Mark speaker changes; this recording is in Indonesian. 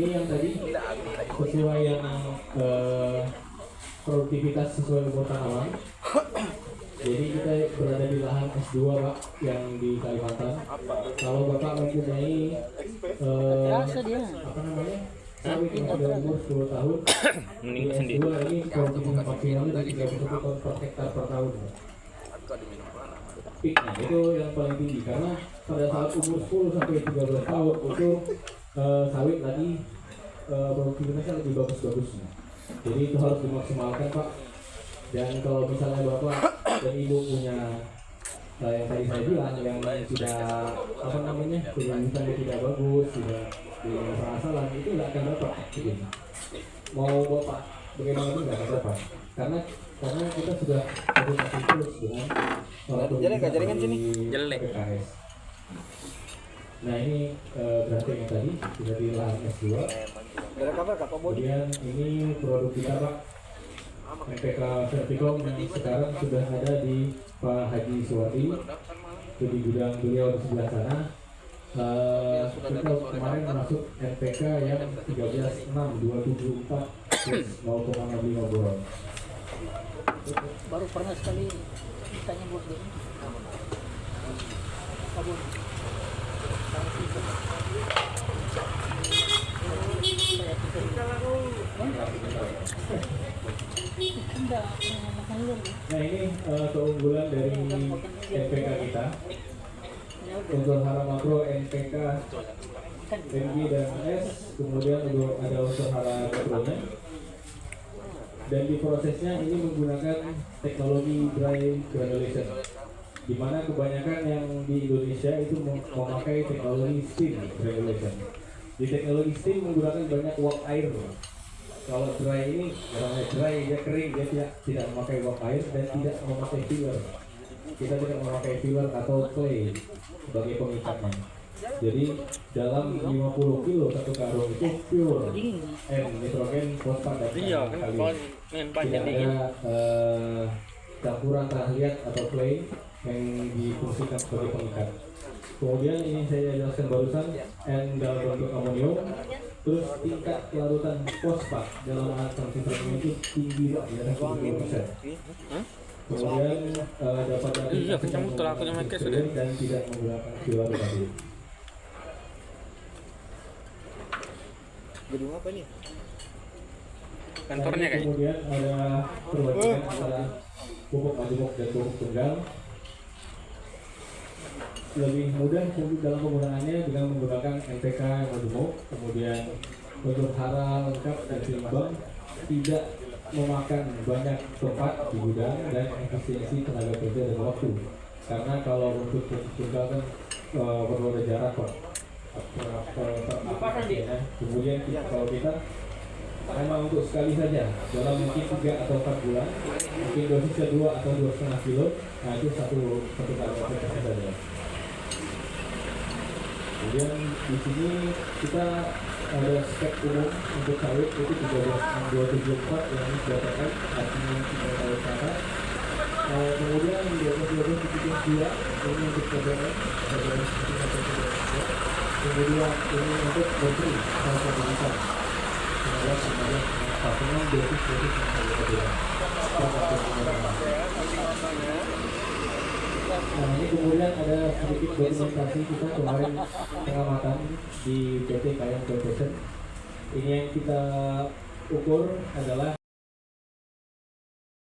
Speaker 1: Ini yang tadi sesuai yang produktivitas sesuai umur tanaman. Jadi kita berada di lahan S2 Pak yang di Kalimantan. Kalau Bapak mempunyai apa namanya sawit yang sudah umur 10 tahun, di S2 ini produktivitas maksimalnya dari 31 ton per hektar per tahun. Peaknya itu yang paling tinggi karena pada saat umur 10 sampai 13 tahun itu sawit lagi produktivitasnya lebih bagus-bagusnya. Jadi itu harus dimaksimalkan Pak. Dan kalau misalnya Bapak dan Ibu punya yang tadi saya bilang yang tidak apa namanya tidak tidak bagus, tidak masalah itu nggak akan dapat. Jadi, mau Bapak bagaimana pun nggak akan dapat karena kita sudah komunikasi terus dengan
Speaker 2: jaringan sini
Speaker 1: PKS. Nah ini berarti yang tadi sudah di lahan S2. Kemudian ini produk kita Pak MPK Verticom yang sekarang sudah ada di Pak Haji Suwati itu di gudang beliau di sebelah sana. Kita kemarin masuk MPK yang 136274 0,65 boron.
Speaker 3: Baru pernah sekali kita nyebut ini sabun.
Speaker 1: Nah ini keunggulan dari NPK kita. Unsur hara makro NPK NG dan S, kemudian ada unsur hara makronya. Dan di prosesnya ini menggunakan teknologi dry granulation, di mana kebanyakan yang di Indonesia itu memakai teknologi steam granulation. Di teknologi steam menggunakan banyak uap air. Kalau dry ini karena dry dia kering, dia tidak memakai uap air dan tidak memakai filler. Kita tidak memakai filler atau clay sebagai pengikatnya. Jadi dalam 50 kilo satu karung itu pure N nitrogen fosfat dan kalium. Tidak ada campuran tanah liat atau clay yang difungsikan sebagai pengikat. Kemudian ini saya jelaskan barusan N dalam bentuk amonium. Terus tingkat larutan fosfat dalam alat transistor itu tinggi di atas 70%. Kemudian dapat dan tidak menggunakan filler tadi.
Speaker 2: Gedung apa nih?
Speaker 1: Kantornya kayak. Kemudian ada perbandingan antara pupuk majemuk dan pupuk tunggal. Lebih mudah dalam penggunaannya dengan menggunakan NPK majemuk, kemudian untuk hara lengkap dan seimbang, tidak memakan banyak tempat di gudang dan efisiensi tenaga kerja dan waktu. Karena kalau untuk pupuk tunggal kan perlu ada jarak Pak. Kemudian kalau kita hanya untuk sekali saja dalam mungkin 3 atau 4 bulan, mungkin dosisnya 2 atau 2,5 kilo, nah itu satu kali aplikasi saja. Kemudian di sini kita ada spek umum untuk sawit itu 13274 yang didapatkan artinya 3 tahun ke atas. Kemudian 12 ini untuk KBM, kemudian ini untuk bateri salah satu besar. Patungan dosis Nah ini kemudian ada sedikit dokumentasi kita kemarin pengamatan di PT Kayang Plantation. Ini yang kita ukur adalah